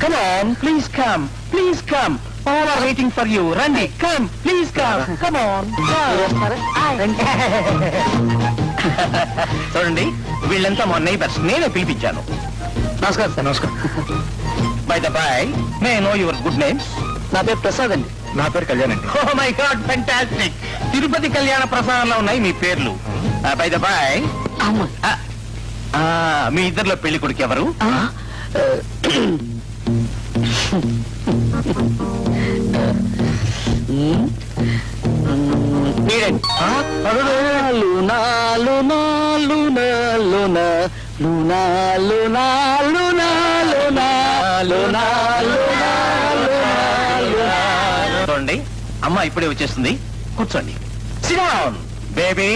Come on, please come. Please come. All are waiting for you. Randy, come. Please come. Come on. చూడండి, వీళ్ళంతా మా neighbours. నేనే పిలిపించాను. నమస్కారం సార్. నమస్కారం. By the by, may know your good names? నా పేరు ప్రసాద్ అండి. నా పేరు కళ్యాణ్ అండి. Oh my God, fantastic. Tirupati కళ్యాణ ప్రసాదంలో ఉన్నాయి మీ పేర్లు. బై ద బై, మీ ఇద్దరిలో పెళ్లి కొడుకు ఎవరు? చూడండి, అమ్మ ఇప్పుడే వచ్చేస్తుంది. కూర్చోండి. Sit down, baby.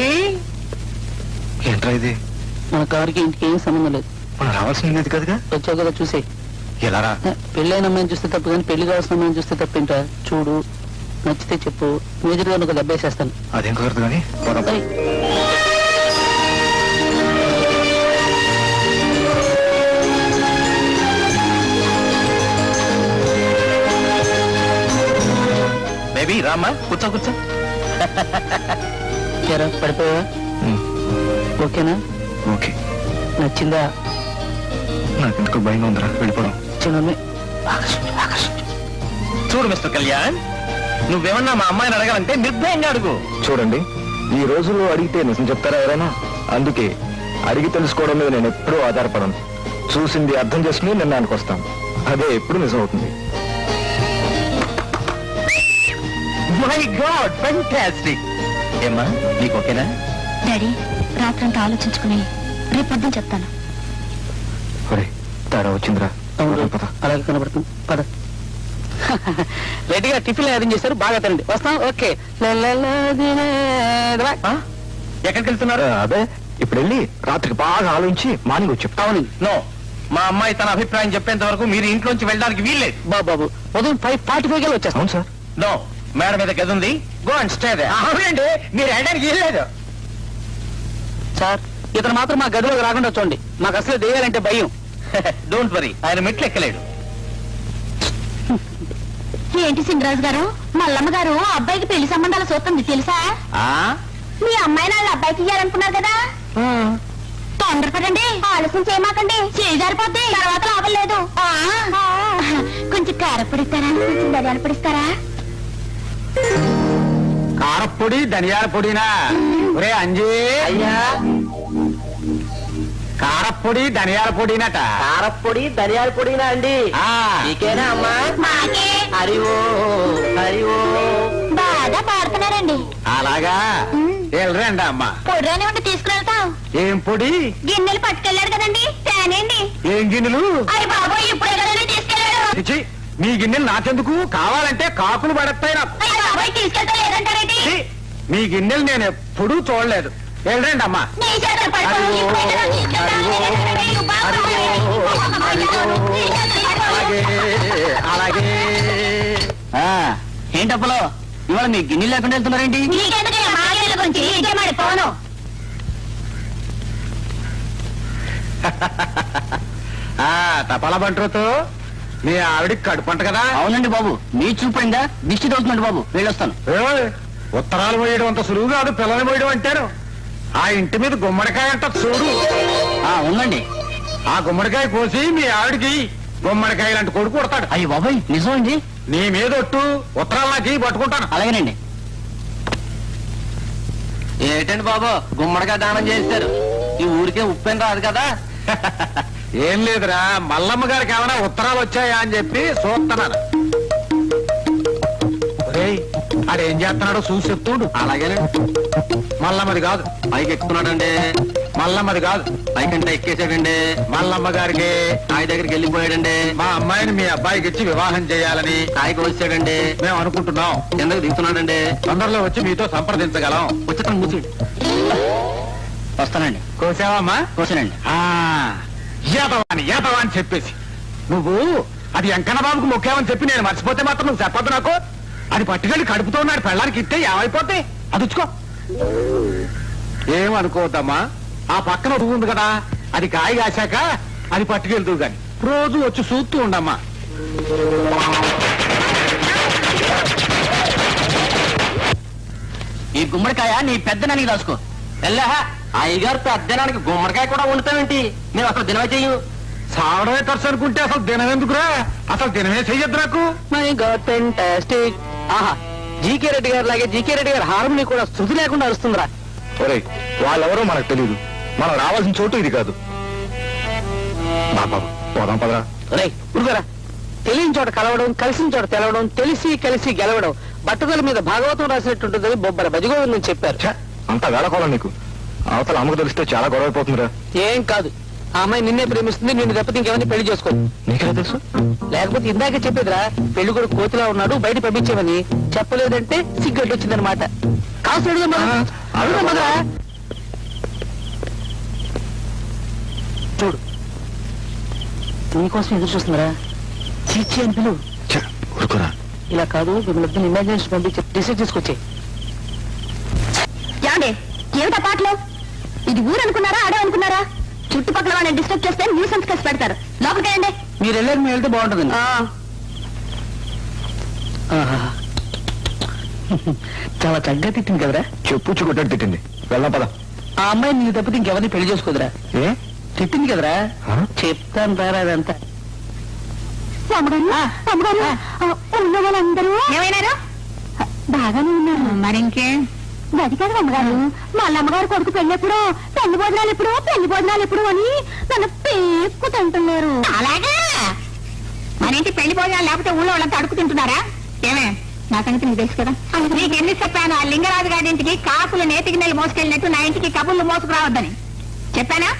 ఏంట్రా ఇది? మన కారుకి ఇంటికి ఏం సంబంధం లేదు. మనం రావాల్సింది లేదు కదగా. వచ్చావు కదా చూసే. ఎలా రా? పెళ్ళైన అమ్మాయిని చూస్తే తప్పు, కానీ పెళ్లి కావాల్సిన అమ్మాయిని చూస్తే తప్పేంటా? చూడు, నచ్చితే చెప్పు, మేజర్గా ఒక దెబ్బేసేస్తాను. అదేం కుదరదు కానీ బేబీ రామ్మా, కూర్చో కూర్చో. పడిపోయా? ఓకేనా? ఓకే. నచ్చిందా? నాకు ఎందుకు భయంగా ఉందిరా, వెళ్ళిపోవడం. చూడు మిస్టర్ కళ్యాణ్, నువ్వేమన్నా మా అమ్మాయిని అడగాలంటే నిర్భయంగా అడుగు. చూడండి, ఈ రోజుల్లో అడిగితే నిజం చెప్తారా ఎవరైనా? అందుకే అడిగి తెలుసుకోవడం మీద నేను ఎప్పుడూ ఆధారపడను. చూసింది అర్థం చేసుకుని నిర్ణయానికి వస్తాను. అదే ఎప్పుడు నిజం అవుతుంది. My God, fantastic. ఏమ్మా, నీకు ఓకేనా? డాడీ, రాత్రంతా ఆలోచించుకుని రేపొద్దున చెప్తాను. తేడా వచ్చిందిరా. అలాగే కనబడుతుంది. పద. రెడీగా టిఫిన్ అరేంజ్ చేశారు, బాగా తినండి. వస్తాం. ఓకే. ఎక్కడికి వెళ్తున్నారు? అదే ఇప్పుడు వెళ్ళి రాత్రికి బాగా ఆలోచించి మార్నింగ్ వచ్చి చెప్తా. అవునండి. నో, మా అమ్మాయి తన అభిప్రాయం చెప్పేంత వరకు మీరు ఇంట్లోంచి వెళ్ళడానికి వీల్లేదు. బాబు ఉదయం 5:45 వచ్చేస్తాం. అవును సార్. నో, మేడ మీద గది ఉంది. Go and stay there. అవునండి, మీరు వెళ్ళడానికి వీల్లేదు. సార్, ఇతను మాత్రం మా గదిలోకి రాకుండా చూడండి. మాకు అసలు దేయాలంటే భయం. డోంట్ వరీ, ఆయన మెట్లు ఎక్కలేడు. ఏంటి సింగరాజు గారు, మల్లమ్మ గారు అబ్బాయికి పెళ్లి సంబంధాలు చూస్తుంది తెలుసా? మీ అమ్మాయి వాళ్ళ అబ్బాయికి ఇయ్యాలనుకున్నారు కదా. తొందరపడండి, ఆలస్యం చేయమాకండి, చేజారిపోద్ది, తర్వాత లాభం లేదు. కొంచెం కారపొడిస్తారా, కొంచెం ధనియాల పొడిస్తారా? కారపొడి ధనియాల పొడినా? ఒరే అంజీ, అయ్యా, కారపొడి ధనియాల పొడినట. కారపొడి ధనియాల పొడినా అండి? నీకేనా అమ్మా? మాకే. హరివో హరివో. బాగా పాడుతున్నారండి. అలాగా, వెళ్ళరండి అమ్మా. పొడిరాని ఉండి తీసుకువెళ్తాం. ఏం పొడి? గిన్నెలు పట్టుకెళ్ళారు కదండి, తేనండి. ఏం గిన్నెలు? అయ్యి బాబోయ్, ఇప్పుడే కదండి తీసుకెళ్ళారు. చిచి, మీ గిన్నెలు నాకెందుకు? కావాలంటే కాకులు పడతాయి నాకు. అయ్యి బాబోయ్, తీసుకెళ్తా లేదంటారేంటి? ఛీ, మీ గిన్నెలు నేను ఎప్పుడూ చూడలేదు. వెళ్ళండి అమ్మా. నీ చేతులు పట్టుకోను, ఇప్పుడే కదా తీసుకెళ్తాను. అయ్యో బాబోయ్. అలాగే అలాగే. ఏంటప్పలో ఇవాళ మీ గిన్నెలు లేకుండా వెళ్తున్నారేంటి? నీకెందుకు మా గిన్నెల గురించి? నీకే మరి పోను. తపాలా బంట్రోతో మీ ఆవిడికి కడుపంట కదా? అవునండి బాబు, మీ చూపండా దిష్టి తోలుతున్నాడు బాబు. వెళ్ళొస్తాను. ఉత్తరాలు పోయడం అంత సులువు కాదు, పిల్లలు పోయడం అంటారు. ఆ ఇంటి మీద గుమ్మడికాయ అంట చూడు. ఉందండి. ఆ గుమ్మడికాయ కోసి మీ ఆవిడికి గుమ్మడికాయ లాంటి కొడుకు కొడతాడు. అయ్యి బాబాయ్, నిజం అండి? నీ మీద ఒట్టు, ఉత్తరాలు నాకు పట్టుకుంటాను. అలాగేనండి. ఏంటండి బాబు, గుమ్మడికాయ దానం చేస్తారు? ఈ ఊరికే ఉప్పేం రాదు కదా. ఏం లేదురా, మల్లమ్మ గారికి ఏమైనా ఉత్తరాలు వచ్చాయా అని చెప్పి చూస్తున్నాను. ఆడేం చేస్తున్నాడో చూసి చెప్తుడు. అలాగేనండి. మల్లమ్మది కాదు, పైకి ఎక్కుతున్నాడండి. మల్లమ్మది కాదు, పైకంటే ఎక్కేసాడండి. మల్లమ్మ గారికి కాయ దగ్గరికి వెళ్ళిపోయాడండి. మా అమ్మాయిని మీ అబ్బాయికి ఇచ్చి వివాహం చేయాలని కాయకి వచ్చాడండి. మేము అనుకుంటున్నాం. ఎందుకు దిగుతున్నాడండి? తొందరలో వచ్చి మీతో సంప్రదించగలం. వచ్చేటం కూర్చోండి. వస్తానండి. కోసావమ్మా? కోసానండి. ఏతవాని చెప్పేసి నువ్వు అది వెంకన్న బాబుకు మొక్కావని చెప్పి నేను మర్చిపోతే మాత్రం నువ్వు చెప్పద్దు నాకు. అది పట్టుకెళ్ళి కడుపుతో ఉన్నాడు, పెళ్ళానికి ఇస్తే ఏమైపోతే అది వచ్చుకో. ఏమనుకోవద్దమ్మా, ఆ పక్కన ఉంది కదా, అది కాయ కాశాక అది పట్టుకెళ్తూ గాని రోజు వచ్చి చూస్తూ ఉండమ్మా. ఈ గుమ్మడికాయ నీ పెద్దనానికి దాచుకో వెళ్ళా అయ్యగారు పెద్దనానికి గుమ్మడికాయ కూడా వండుతావేంటి మేము అసలు దినమే చెయ్యం సావడమే ఖర్చు అనుకుంటే అసలు దినం ఎందుకురా అసలు దినమే చెయ్యొద్దు నాకు మై గాడ్ ఫెంటాస్టిక్. ఆహా, జీకే రెడ్డి గారు లాగే జీకే రెడ్డి గారు హార్మోని కూడా శృతి లేకుండా అరుస్తుందిరా. ఒరే వాళ్ళెవరో మనకు తెలియదు, మనం రావాల్సిన చోటు ఇది కాదు. బాబా పోదాం పదరా. రేయ్ ఉరుగరా, తెలియని చోట కలవడం, కలిసిన చోట తెలవడం, తెలిసి కలిసి గెలవడం బట్టతల మీద భాగవతం రాసినట్టుంటుందని బొబ్బల భజగోవిందని చెప్పారు. ఛ, అంత వేళకోళం నీకు. అవతల అమ్మకు తెలిస్తే చాలా గొడవ అయిపోతుందిరా. ఏం కాదు, ఆ అమ్మాయి నిన్నే ప్రేమిస్తుంది, నిన్ను తప్పితే ఇంకెవరిని పెళ్లి చేసుకోదు. నీకెలా తెలుసు? లేకపోతే ఇందాకే చెప్పేదిరా, పెళ్లి కూడా కోతిలా ఉన్నాడు బయట పంపించేవని. చెప్పలేదంటే సిగ్గట్టు వచ్చిందనమాట. కాసు అడుగుదా చూడు, నీకోసం ఎదురు చూస్తుందిరా. చీచి అని పిలువు. ఛ, ఊరుకోరా. ఇలా కాదు, మిమ్మల్ని ఇమాజినేషన్ పంపించి డిసైడ్ తీసుకొచ్చే. ఏమండి ఏమిటా పాటలు? ఇది ఊరు అనుకున్నారా ఆడే అనుకున్నారా? చుట్టుపక్కల వాళ్ళని డిస్టర్బ్ చేస్తే న్యూసెన్స్ కేసు పెడతారు. లోపలికి వెళ్ళండి. మీరు వెళ్ళాక మేము వెళ్తే బాగుంటుందండి. ఆహా. చాలా చక్కగా తిట్టింది కదరా. చెప్పు కొట్టట్టు తిట్టింది. వెళ్దాం పద. ఆ అమ్మాయి నీకు తప్పితే ఇంకెవరిని పెళ్లి చేసుకోదురా. ఏ తిట్టింది కదరా. ఆ? చెప్తాను రారా అదంతా. ఉన్న వాళ్ళందరూ ఏమైనారు? బాగానే ఉన్నారు. మరింకే గది కదా అమ్మగారు. మళ్ళీ అమ్మగారు కొడుకు పెళ్ళెప్పుడు, పెళ్లి భోజనాలు ఎప్పుడు, పెళ్లి భోజనాలు ఎప్పుడు అని నన్ను పేక్కు తింటున్నారు. అలాగా మరేంటి పెళ్లి భోజనాలు లేకపోతే ఊళ్ళో వాళ్ళంతా అడుగు తింటున్నారా? ఏమే నా సంగతి నీకు తెలుసు కదా. నీకు ఎన్ని చెప్పాను, ఆ లింగరాజు గారి ఇంటికి కాకులు నేతికి నెల మోసుకెళ్ళినట్టు నా ఇంటికి కబుర్లు మోసుకురావద్దని చెప్పానా?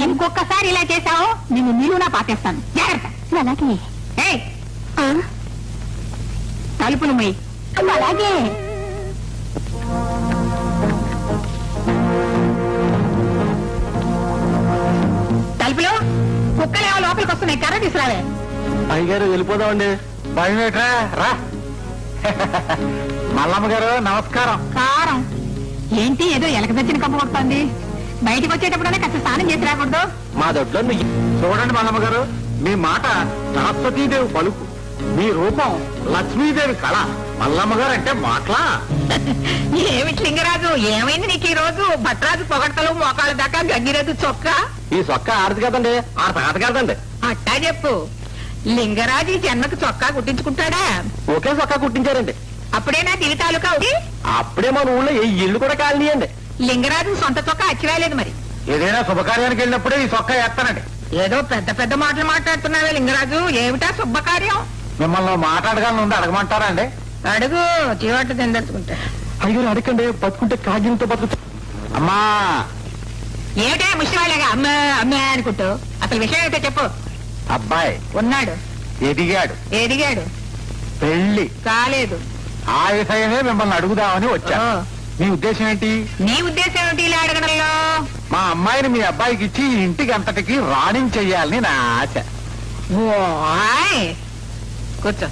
ఇంకొకసారి ఇలా చేశావు నిన్ను నిలువునా పాటేస్తాను. జాగ్రత్త. అలాగే. తలుపులు మొయ్యి. అలాగే. తలుపులు కుక్కలేమో లోపలికి వస్తున్నాయి. కర్ర తీసుకురావే. అయ్యగారు వెళ్ళిపోదామండి. భయం ఏంట్రా రా. మల్లమ్మ గారు నమస్కారం. కారం ఏంటి ఏదో ఎలక తెచ్చిన కప్పు కొడుతోంది. బయటకు వచ్చేటప్పుడైనా కాస్త స్నానం చేసి రాకూడదు? మా దొడ్లో చూడండి మల్లమ్మ గారు, మీ మాట సరస్వతీదేవి పలుకు, మీ రూపం లక్ష్మీదేవి కళ. మల్లమ్మ గారు అంటే మాటలా? ఏమిటి లింగరాజు, ఏమైంది నీకు ఈ రోజు? భట్రాజు పొగడతలు మోకాళ్ళ దాకా గంగిరాజు చొక్క. ఈ సొక్క ఆడదు కదండి, ఆ తాత కదండి. అట్టా చెప్పు. లింగరాజు ఈ జన్మకు చొక్కా కుట్టించుకుంటాడా? ఒకే సొక్క కుట్టించారండి. అప్పుడేనా దివి తాలూకా ఒకటి? అప్పుడే మన ఊళ్ళో ఈ ఇల్లు కూడా కాలనీయండి. లింగరాజు సొంత చొక్కా అచ్చిరాలేదు మరి. ఏదైనా శుభకార్యానికి వెళ్ళినప్పుడే ఈ సొక్క వేస్తానండి. ఏదో పెద్ద పెద్ద మాటలు మాట్లాడుతున్నావే లింగరాజు. ఏమిటా శుభకార్యం? మిమ్మల్ని మాట్లాడగలను ఉంది, అడగమంటారా అండి? అడుగు, చీవాట్లు తిందెత్తుకుంటా. అయ్యో అడగండి, బతుకుంటే కాగితంతో బతుకు. అమ్మా ఏమిటా ముష్టివాళ్ళగా అమ్మే అమ్మే అనుకుంటూ? అసలు విషయం ఏంటో చెప్పు. అబ్బాయి ఉన్నాడు, ఎదిగాడు, ఎదిగాడు, పెళ్లి కాలేదు. ఆ విషయమే మిమ్మల్ని అడుగుదామని వచ్చా. ఓ. మీ ఉద్దేశం ఏంటి? నీ ఉద్దేశం ఏమిటి ఇలా అడగడంలో? మా అమ్మాయిని మీ అబ్బాయికి ఇచ్చి ఈ ఇంటికి అంతటికి రాణించెయ్యాలని నా ఆశ. ఓయ్, కూర్చో.